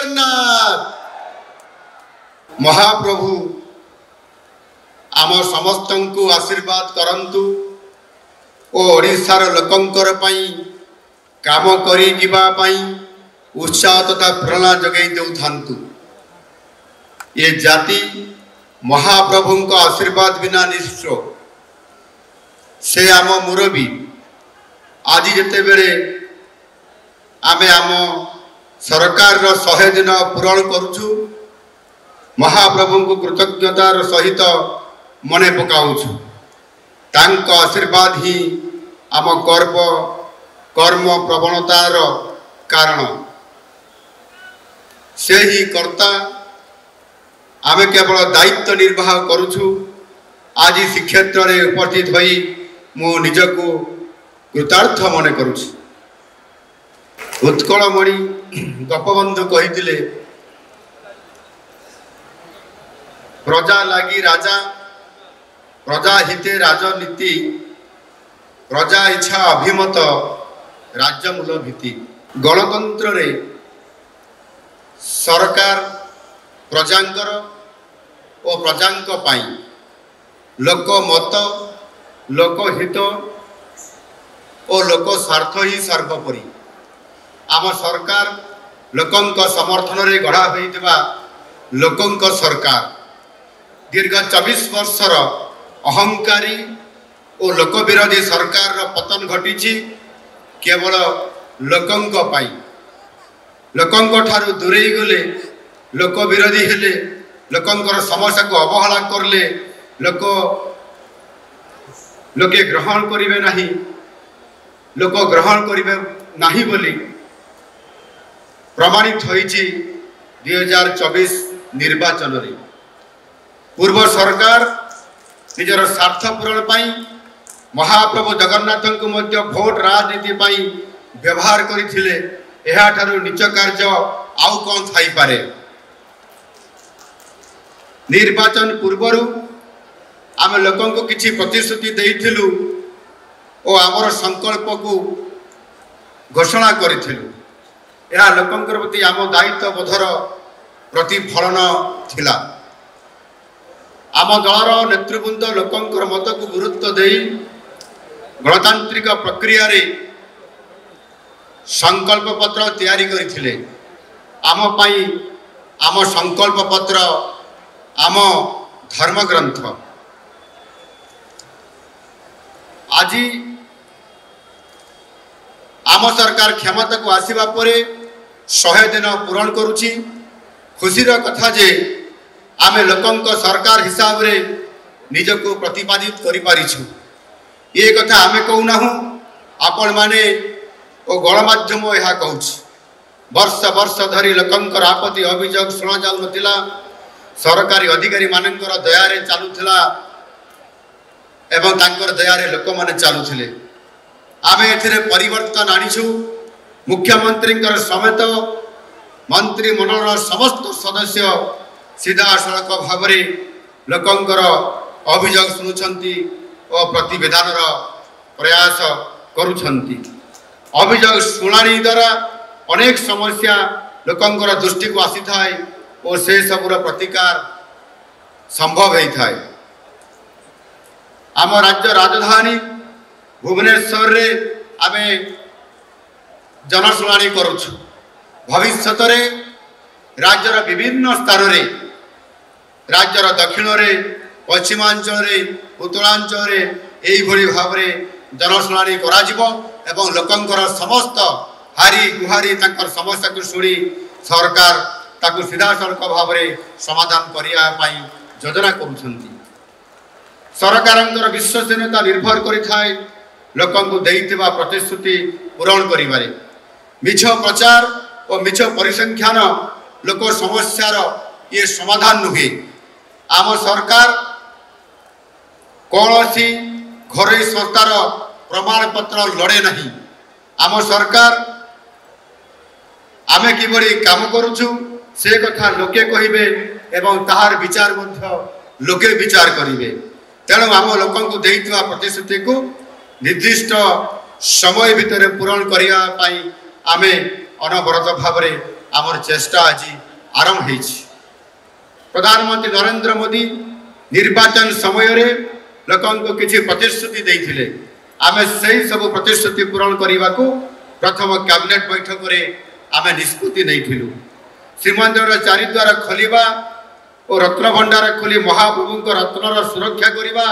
जगन्नाथ महाप्रभु आम समस्त को आशीर्वाद करंतु ओ ओडिशार लोकंकर पई काम करी जीवा पई उत्साह तथा प्रेरणा जगै देउथांतु। ये जाति महाप्रभु को आशीर्वाद बिना निश्चय से आम मुरबी आज जिते बेले आमे आम सरकार 100 दिन पूरण करुछु महाप्रभु को कृतज्ञतार सहित मने पकाउछु। तांको आशीर्वाद ही आम कर्म प्रवणतार कारण से ही कर्ता आमे केवल दायित्व निर्वाह करुछु। आज श्रीक्षेत्र में उपस्थित होई मो निजको कृतार्थ मने करुछु। उत्कलमणि गोपबंधु कही प्रजा लगी राजा प्रजा हिते राजनीति प्रजा इच्छा अभिमत राज्य मूल भीति। गणतंत्र रे सरकार प्रजांकर और प्रजांक पाई लोक मत लोकहित और लोक स्वार्थ ही सर्वोपरि। आम सरकार लोकंक समर्थन रे गढ़ा होइतिबा लोकंक सरकार दीर्घ 24 वर्षर अहंकारी और लोक विरोधी सरकार रो पतन घटी केवल लोकंक पाई। लोकंक ठारू दूरे गले लोक विरोधी हेले लोकंकर समस्या को अवहेला करले लोके ग्रहण करिवे नाही लोक ग्रहण करिवे नाही बोली प्रमाणित होइछि 2024 निर्वाचन रे। पूर्व सरकार निजर स्वार्थ पूरण पाई महाप्रभु जगन्नाथ को मध्य भोट राजनीति पाई व्यवहार करथिले। एहा ठारू नीच कार्य आउ कोन थाई पारे। निर्वाचन पूर्वरु आम लोकन को किछि प्रतिश्रुति देइथिलु ओ आमर संकल्प को घोषणा करिथिलु। यह लोकंकर प्रति आम दायित्व बोधर प्रतिफलन थिला। आम दलर नेतृवृंद लोकंकर मत को गुरुत्व देई गणतांत्रिक प्रक्रिया रे संकल्प पत्र तैयारी करथिले। आम पाई आम संकल्प पत्र आम धर्म ग्रंथ आज आम सरकार क्षमता को आसीबा परे 100 दिन पूरण करुछि। खुशीर कथा जे आमे लोकंक सरकार हिसाब रे निजको प्रतिपादित करि पारिछु। ये कथा आमे कहूना हूँ आपण माने ओ गणमाध्यम यह कहूछि। वर्ष वर्ष धरी लोकंकर आपत्ति अभियोग शुणा जाउ नथिला। सरकारी अधिकारी मानकर दयारे चालुथिला एवं तांकर दयारे लोक माने चालुथिले। आमे एथिरे परिवर्तन आनिछु। मुख्यमंत्री समेत मंत्रिमंडल समस्त सदस्य सीधा सड़क भाव लोकंकर अभियोग शुणुछंती और प्रतिवेदन प्रयास करुछंती। अभियोग शुणाणी द्वारा अनेक समस्या लोकंकर दृष्टि को आसी थाए और से सबुर प्रतिकार संभव होता है। आम राज्य राजधानी भुवनेश्वर रे आमे जनशुणाणी करुछु। भविष्यत रे राज्यर विभिन्न स्थान रे राज्यर दक्षिण रे पश्चिमांचल रे उत्तरांचल रे एई भली भाव रे जनशुणाणी करा जिवो एवं लोकंकर समस्त हारी गुहारी तांकर समस्या को सुनी सरकार ताकु सीधा सड़क भाव रे समाधान करिया पाई योजना करुछंती। सरकारंकर विश्वसनीयता निर्भर करिथाय लोकन को देइतिबा प्रतिश्रुति पूरण करिबारे। मिछ प्रचार और मिछ परिसंख्यान लोक समस्यार ये समाधान नुहे। आम सरकार कौनसी घरोई संस्थार प्रमाण पत्र लड़े नहीं। आम सरकार आमे किभली काम करुछु से कथा लोके कहिबे एवं ताहार विचार मध्य लोके विचार करिवे। तेणु आम लोकन को देइतिबा प्रतिश्रुति को निर्दिष्ट समय भितर पूरण करिया पाई आमे अनवरत भाव आमर चेष्टा आज आरंभ होइछि। प्रधानमंत्री नरेंद्र मोदी निर्वाचन समय रे लोकन को किसी प्रतिश्रुति देइथिले। आमे सही सब प्रतिश्रुति पूरण करने को प्रथम कैबिनेट बैठक रे आमे निष्पत्ति नैथिलु। श्रीमंदिर चारिद्वार खोलिबा और रत्न भंडार खोली महाप्रभु को रत्नर सुरक्षा करने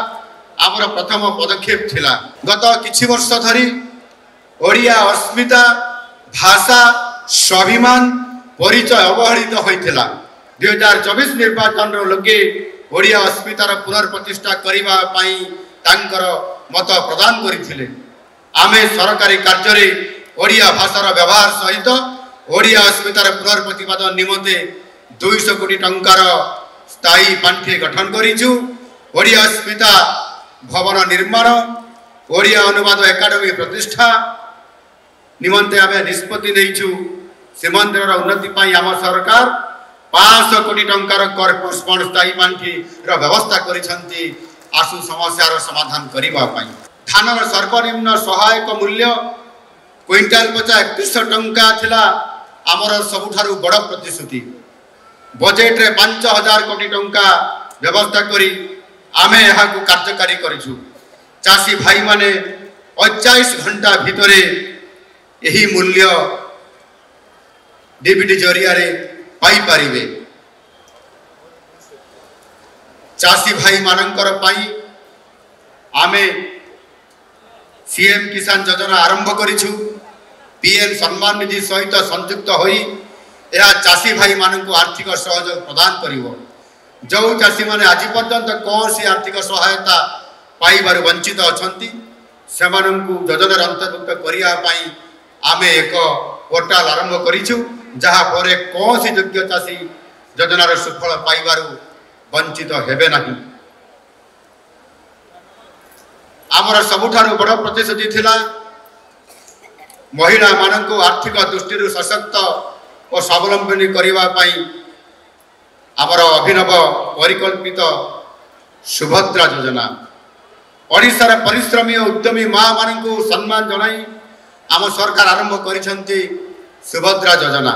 आमर प्रथम पदक्षेप थिला। गत किछि वर्ष धरी ओडिया अस्मिता भाषा स्वाभिमान परिचय अवहेलित होइथिला। 2024 निर्वाचन लोके ओडिया अस्मितार पुनर्प्रतिष्ठा करबा पई तांकर मत प्रदान करिथिले। आमे सरकारी कार्य रे ओडिया भाषार व्यवहार सहित ओडिया अस्मितार पुनर्प्रतिपादन निमंते 200 कोटी टंकार स्थायी पांठि गठन करिछु। ओडिया अस्मिता भवन निर्माण ओडिया अनुवाद एकाडेमी प्रतिष्ठा निमंते आमे निष्पत्ति नैछु। श्रीमंदिर उन्नति पई आम सरकार 500 कोटी टंकार कॉर्पोरेशन स्थायी पांठि रो व्यवस्था करिसंती आसु समस्यार समाधान करिबा पई। धानर सर्वनिम्न सहायक मूल्य क्विंटाल पचा 3100 टंका थिला। आमर सबुठारु बड़ प्रतिश्रुति बजेट रे 5000 कोटी टंका व्यवस्था करी आमे यहाँ को कार्यकारी करिछु। चासी भाई माने 25 घंटा भितरे यही मूल्य डीबीटी जरिया रे पाई पारिबे। चासी भाई मानकर पाई आमे सीएम किसान योजना आरंभ करिछु। पीएम सम्मान निधि सहित संयुक्त होई यह चासी भाई मानक आर्थिक सहयोग प्रदान करिवो। जो चासी माने आज पर्यंत कौन सी आर्थिक सहायता पाइबार वंचित अछंती सेमानंकु योजना अंतर्भुक्त करिया पई आमे एक पोर्टाल आरंभ करिछु। जहा परे कौन सी योग्य चासी योजनार सुफल पाइबार वंचित हेबे नहीं। आमर सबुठारु बड़ प्रतिश्रुति थिला महिला मानक आर्थिक दृष्टि सशक्त और स्वावलंबी करबा पई आमर अभिनव परिकल्पित सुभद्रा योजना। ओडिशार परिश्रमी और उद्यमी माँ मानक सम्मान जनाई आम सरकार आरंभ करिसंती सुभद्रा योजना।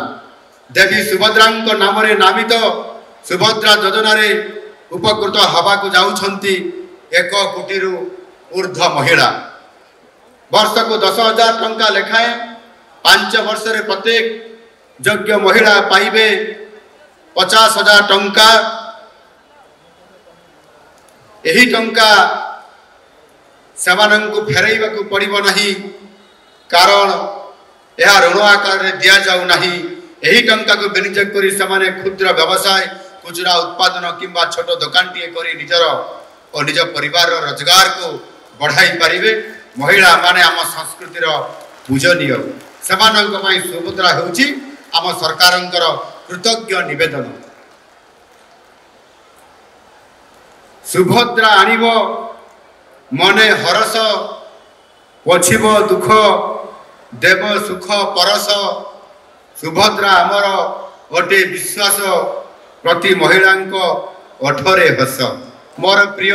देवी सुभद्रांक नाम रे नामित सुभद्रा योजना रे उपकृत हवा को जाउछंती 1 कोटी रु ऊर्ध्व महिला। वर्ष को 10,000 टंका लेखाए 5 वर्ष रे प्रत्येक योग्य महिला पाइबे 50,000 टंका। यही टंका सेमानंकु फेरैबा को पड़िबो नहीं कारण यह ऋण आकार रे दिया जाउ नहीं। यही टंका को विनियोग करी सेमाने क्षुद्र व्यवसाय खुचरा उत्पादन किंबा छोट दुकानटीए करी निजर और निज परिवार रोजगार को बढ़ाई पारिबे। महिला माने आम संस्कृतिर पूजनीय सेमानंक पई सुभद्रा हेउची आम सरकारंकर कृतज्ञ निवेदन। सुभद्रा आनिब मने हरस पछिब दुख देव सुख परस। सुभद्रा आमर गोटे विश्वास प्रति महिलांक ओठरे हस। मोर प्रिय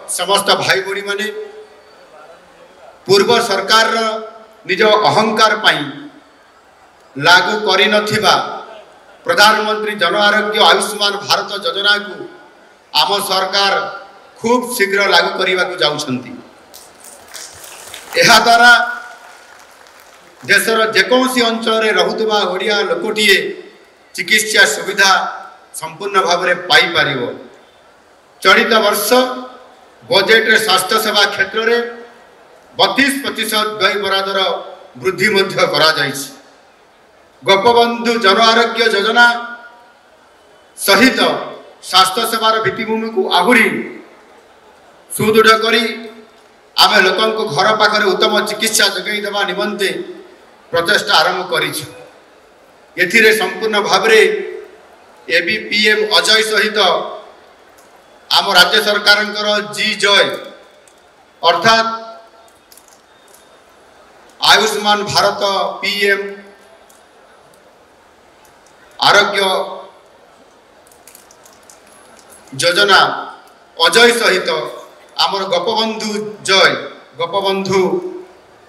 समस्त भाई भौणी माने पूर्व सरकार निज अहंकार पाई लागू करि नथिबा प्रधानमंत्री जन आरोग्य आयुष्मान भारत योजना को आम सरकार खूब शीघ्र लागू करने को जाउछंती। एहा द्वारा देशर जेकोसी अंचल रे रहुतबा ओडिया लोकटीए चिकित्सा सुविधा संपूर्ण भाव में पाई पारिबो। चलित वर्ष बजेट रे स्वास्थ्य सेवा क्षेत्र में 32% व्यय बरादर वृद्धि मध्य करा जाइछि। गोपबंधु जन आरोग्य योजना सहित स्वास्थ्य सेवार भित्तिभूमि को आहुरी सुदृढ़ करी आमे लोकन को घर पाखरे उत्तम चिकित्सा जगै देवा निमंते प्रचेष्टा आरंभ करिछु। एथिरे संपूर्ण भावरे एबी पीएम अजय सहित आम राज्य सरकारंकर जी जय अर्थात आयुष्मान भारत पीएम आरोग्य योजना अजय सहित आमर गोपबंधु जय गोपबंधु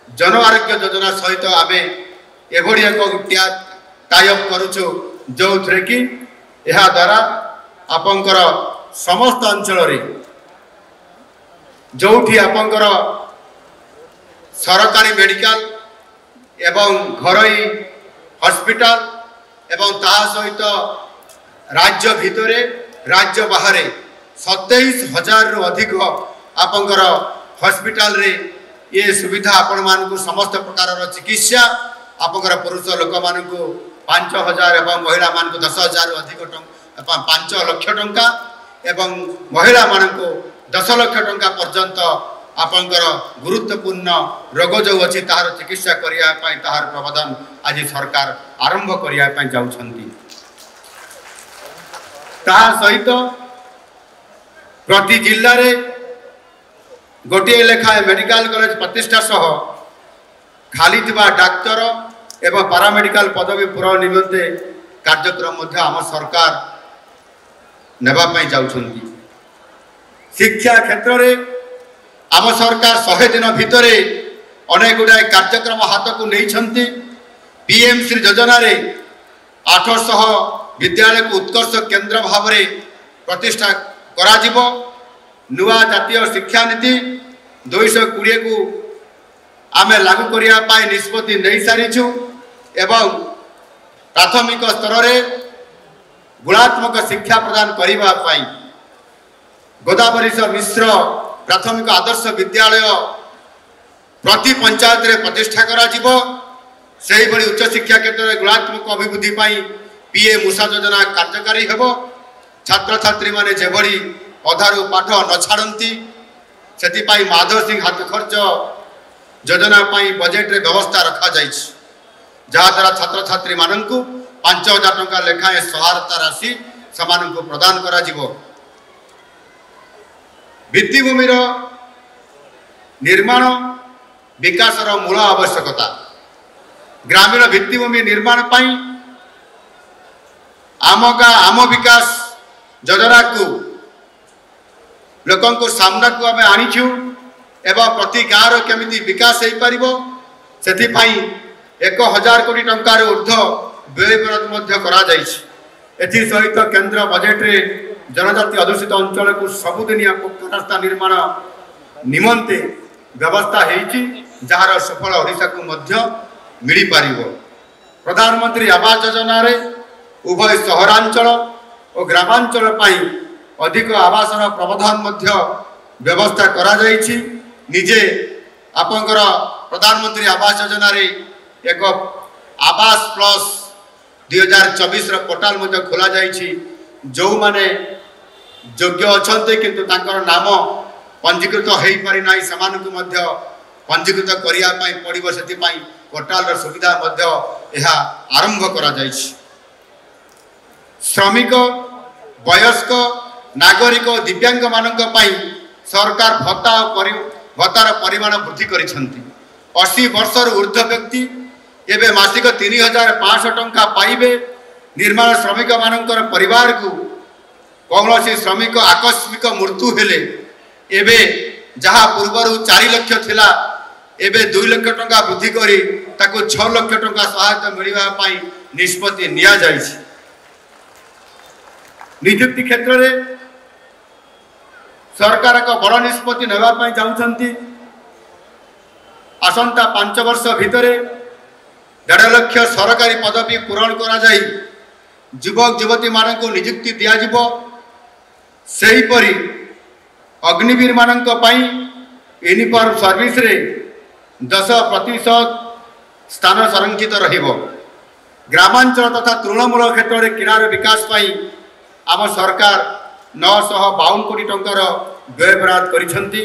जन आरोग्य योजना सहित आमे एभली एक टाइप करुचु जो थे कि ଏହା द्वारा आपंकर समस्त अंचल जोठी आपंकर सरकारी मेडिकल एवं घरोई हॉस्पिटल एवं ता सहित राज्य भितरे राज्य बाहर 27,000 रु अधिक आपंकर हॉस्पिटल रे ये सुविधा आपण मानकु समस्त प्रकार चिकित्सा आपंकर पुरुष लोक मानकु 5,000 एवं महिला मानकु 10,000 रु अधिक 5 लाख टंका एवं महिला मानकु 10 लाख टंका पर्यंत आपंकर गुरुत्वपूर्ण रोग जो अच्छी तार चिकित्सा करने तार प्रावधान आज सरकार आरंभ करने जाउछंती। तार सहित प्रति जिल्ला रे गोटे लेखाए मेडिकल कॉलेज प्रतिष्ठा सह खाली थिबा डाक्तर एवं पारामेडिकल पदवी पूरण निमंते कार्यक्रम आम सरकार नेबाई जाउछंती। शिक्षा क्षेत्र में आम सरकार 100 दिन भितर अनेक गुड़ाए कार्यक्रम हाथ को नहीं पीएम श्री योजना रे 800 विद्यालय को उत्कर्ष केंद्र भाव में प्रतिष्ठा करा जिवो। नुआ जातीय शिक्षा नीति 220 को आमे लागू करने निष्पत्ति नहीं सारीचु एवं प्राथमिक स्तर में गुणात्मक शिक्षा प्रदान करने गोदावरी मिश्र प्राथमिक आदर्श विद्यालय प्रति पंचायत रे प्रतिष्ठा करा जिवो। सेही बड़ी उच्च शिक्षा क्षेत्र में गुणात्मक अभिवृद्धि पीएम उषा योजना कार्यकारी हेबो। छात्र छात्री माने जेभली अधारू पाठ न छाड़ती से माधव सिंह हाथ खर्च योजना बजेट रे व्यवस्था रखा जाइछि जहाद्वारा छात्र छात्री माननकु 5,000 टंका लेखाएं सहायता राशि समानकु प्रदान करा जिवो। भित्तिभूमि निर्माण विकासर मूल आवश्यकता ग्रामीण भित्तिभूमि निर्माण पाई आम गाँ आम विकास योजना को लोक सामना को आम आनीचु एवं प्रति गाँव केमिति विकास हो पार से 1,000 कोटी टंकार ऊर्ध्व व्यय बराद सहित केंद्र बजेट रे जनजाति अधुषित अंचल को सबुदिनिया पक्का रास्ता निर्माण निमंते व्यवस्था होती जार सफल ओडिशा को मिल पार। प्रधानमंत्री आवास योजना रे उभय सहरांचल और ग्रामांचल अधिक आवास प्रावधान व्यवस्था करा जाइछि। निजे आपंकर प्रधानमंत्री आवास योजना रे एक आवास प्लस 2024 पोर्टाल खोला जाइछि जो माने योग्य अच्छे किंतु तांकर नाम पंजीकृत हो पारि ना समानकु मध्य पंजीकृत करने पड़ो से पोर्टाल सुविधा यह आरंभ करा जाइछि। श्रमिक वयस्क नागरिक दिव्यांग मानक सरकार भत्तार परिमाण वृद्धि करिसेंती। 80 वर्ष ऊर्ध्व व्यक्ति एवं मासिक 3,500 टंका पाइबे। निर्माण श्रमिक मानकर परिवार को कौन श्रमिक आकस्मिक मृत्यु हेले एबे जहाँ पूर्वर 4 लाख थिला एबे 2 लाख टंका वृद्धि करी ताको 6 लाख टंका सहायता मिलवा पाई निष्पत्ति निया जाइछि। नियुक्ति क्षेत्र में सरकार एक बड़ निष्पत्ति नेबा चाहते। आसंता 5 वर्ष भितर 1.5 लाख सरकारी पदवी पूरण करा जाई युवक युवती मान को नियुक्ति दिया जिवो। सेहीपरि अग्निवीर मानक यूनिफॉर्म सर्विस रे 10% स्थान संरक्षित रहिबो। ग्रामांचल तथा तृणमूल क्षेत्र में क्रीड़ार विकास आम सरकार 952 कोटी टंकार व्यय बराद करिसेंती।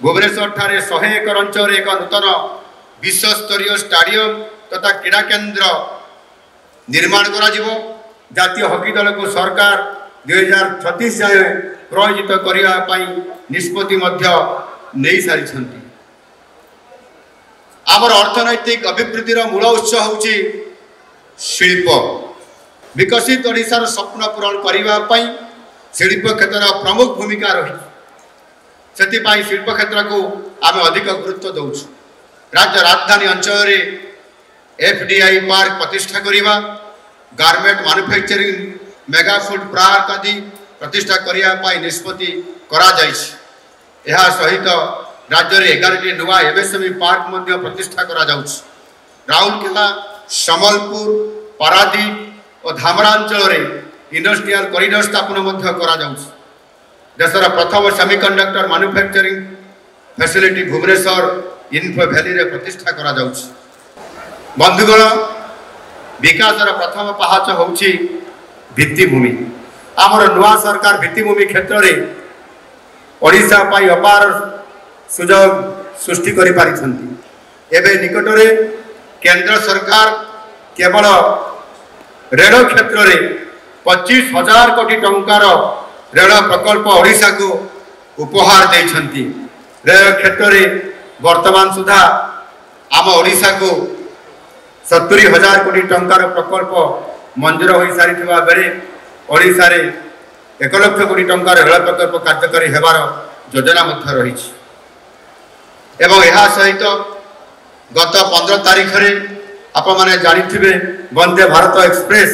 भुवनेश्वर ठारे 100 एकर अंचल एक नूतन विश्वस्तरीय स्टाडियम तथा क्रीड़ा केन्द्र निर्माण करा जिवो। जातीय हॉकी दल को सरकार 2036 जाए प्रयोजित करने निष्पत्ति नहीं सारी। आमर अर्थनैतिक अभिवृद्धिर मूल उत्स होउछि शिल्प। विकसित ओडिशार स्वप्न पूरण करने शिल्प क्षेत्र प्रमुख भूमिका रही से शिल्प क्षेत्र को आम अधिक गुरुत्व दौछु। राज्य राजधानी अंचल में FDI पार्क प्रतिष्ठा करवा garment manufacturing mega food park आदि प्रतिष्ठा करने निष्पत्ति सहित राज्य में 11टी नुआ एमएसएमई पार्क प्रतिष्ठा करा राउरकेला सम्बलपुर पारादीप और धामरांचल इंडस्ट्रियल कॉरिडोर स्थापन करा देशर प्रथम semiconductor manufacturing facility Bhubaneswar info valley रे प्रतिष्ठा करा बंधुगण विकासर प्रथम पहाच होउछि भित्तिभूमि। आमर नुआ सरकार भित्तिभूमि क्षेत्र में ओडिशा पाई अपार सुजोग सृष्टि करि पारिछन्ति। एबे निकट में केंद्र सरकार केवल रेल क्षेत्र में 25,000 कोटी टंकार रेल प्रकल्प ओडिशा को उपहार देइछन्ति। रेल क्षेत्र में वर्तमान सुधा आम ओडिशा को 70,000 कोटी टंकार प्रकल्प मंजूर हो सारी बेले ओडिशा रे 1 लाख कोटी टंकार रेल प्रकल्प कार्यकारी हेबार योजना रही। सहित गत 15 तारीख में आप मैंने जानी वंदे भारत एक्सप्रेस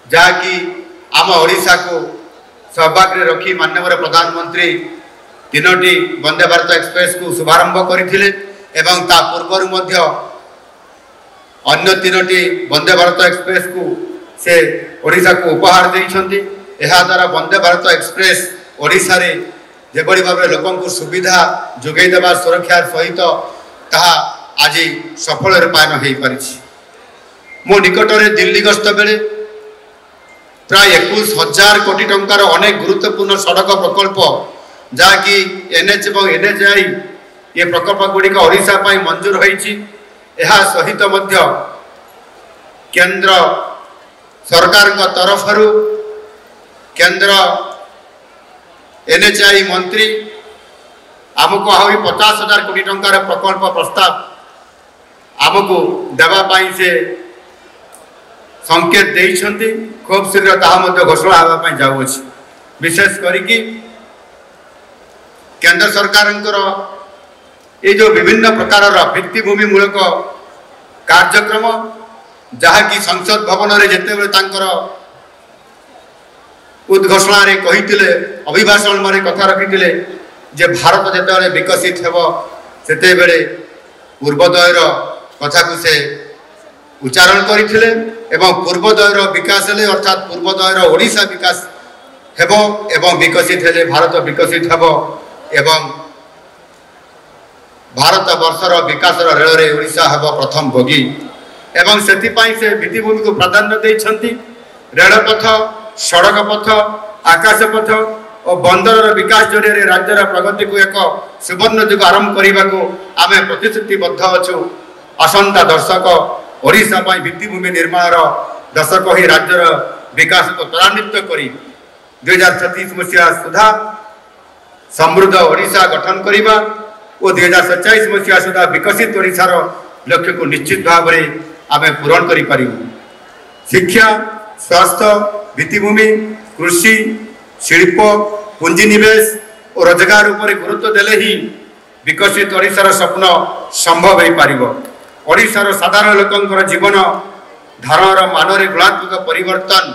जहाँकि आम ओडिशा को सौभाग्य रखी माननीय प्रधानमंत्री 3टी वंदे भारत एक्सप्रेस को शुभारंभ करथिले एवं ता पूर्व अन्य 3टी वंदे भारत एक्सप्रेस को से ओडिशा को उपहार देइछन्ति। एहा द्वारा वंदे भारत एक्सप्रेस ओडिशा रे जेबड़ी भाव लोकन को सुविधा जोगै देबा सुरक्षा सहित ताहा आज सफल रूपायन हो पारिछि। मो निकट में दिल्ली गस्त बेले प्राय 21,000 कोटी टंकार अनेक गुरुत्वपूर्ण सड़क प्रकल्प जहाँकि एनएच और एनएचआई ये प्रकल्प गुड़िक ओडिशा पाई मंजूर होइछि। एहा सहित मध्य केंद्र सरकार तरफ केंद्र एनएचआई मंत्री आमको आहरी 50,000 कोटी टंकार प्रकल्प प्रस्ताव आमको देवाई से संकेत देइछन्ति। खूब शीघ्र ताहा घोषणा होगा जाऊँगी। विशेष करिकी केंद्र सरकार ये जो विभिन्न प्रकार भित्तिभूमि मूलक कार्यक्रम जहाँकि संसद भवन में जितेबले उद्घोषणा कही अभिभाषण में कथा रखी जे भारत जिते विकसित हेब से पूर्वोदयर कथा को से उच्चारण करते पूर्वोदयर विकास हेले अर्थात पूर्वोदयर ओडिशा विकास हेब एवं विकसित हेले भारत विकसित हेब एवं भारत वर्षर विकास रेल रे ओडिशा हेब प्रथम भोगी एवं से भित्तिभूमि को प्राधान्य देइछन्ति। रेलपथ सड़क पथ आकाश पथ और बंदर विकास जरिए राज्यर प्रगति को एक सुवर्ण युग आरंभ करने को आम प्रतिश्रुतिबद्ध अच्छु। आसंता दशक ओडिशा पाई भित्तिभूमि निर्माण दशक ही राज्यर विकास को त्वरान्वित करी 2036 मसीहा सुधा समृद्ध ओडिशा गठन करने और 2047 मसीहा सुधा विकसित ओडिशार लक्ष्य को निश्चित भाव में आम पूरण कर। शिक्षा स्वास्थ्य भित्तिभूमि कृषि शिल्प पुंजीनिवेश और रोजगार उपर गुरुत्व देले ही विकसित ओडिशार स्वप्न संभव हो पार। ओडिशार साधारण लोकंकर जीवन धारणर मान में गुणात्मक परिवर्तन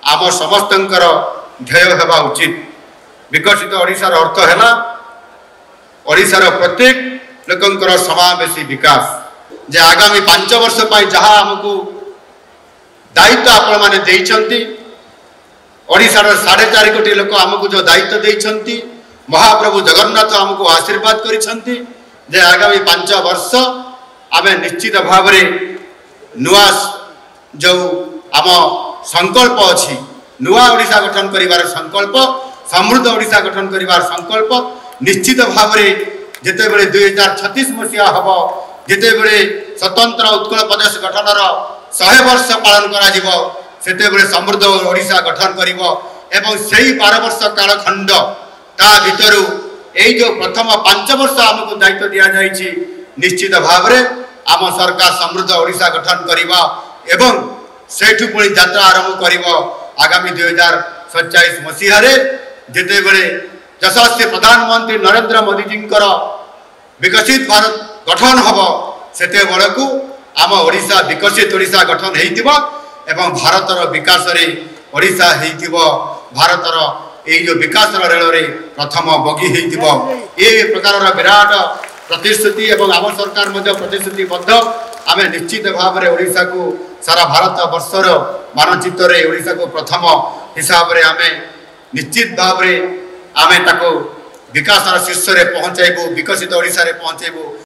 आम समस्तंकर ध्येय हेबा उचित। विकसित ओडिशार अर्थ है ओडिशार प्रत्येक लोकंकर समावेशी विकास जे आगामी 5 वर्ष पाई जहाँ आमको दायित्व आपण माने देइछन्ति ओडिशार 4.5 कोटी लोक आमको जो दायित्व देइछन्ति महाप्रभु जगन्नाथ आमको आशीर्वाद करिछन्ति जे आगामी 5 वर्ष आमे निश्चित भाव में नुआ जो आम संकल्प अच्छी नुआ ओडिशा गठन करिवार संकल्प समृद्ध ओडिशा गठन करिवार संकल्प निश्चित भाव में जिते बड़े 2036 मसीहा हम जिते बड़े स्वतंत्र उत्कल प्रदेश गठनर 100 वर्ष पालन करा समृद्ध ओडिशा गठन कर 12 वर्ष कालखंड ता भितर यही जो प्रथम 5 वर्ष आमको दायित्व दि जाइए निश्चित भाव में आम सरकार समृद्ध ओडिशा गठन करवा एवं सेठु पुणी यात्रा आरंभ कर आगामी 2047 मसीह जिते बड़े यशस्वी प्रधानमंत्री नरेंद्र मोदी जी विकसित भारत गठन हम से बड़कू आम ओडिशा विकसित ओडिशा गठन होइतिबो एवं भारतर विकास रे ओडिशा होइतिबो भारतर ये जो विकास रेल रे प्रथम बगी होइतिबो ए प्रकार विराट प्रतिश्रुति एवं आम सरकार प्रतिश्रुतिबद्ध आम निश्चित भाव में ओडिशा को सारा भारत वर्षर मानचित्र रे ओडिशा को प्रथम हिसाब रे आम निश्चित भाव में आम विकास शीर्ष रे पहुंचाइबू विकसित ओडिशा रे पहुंचाइबू।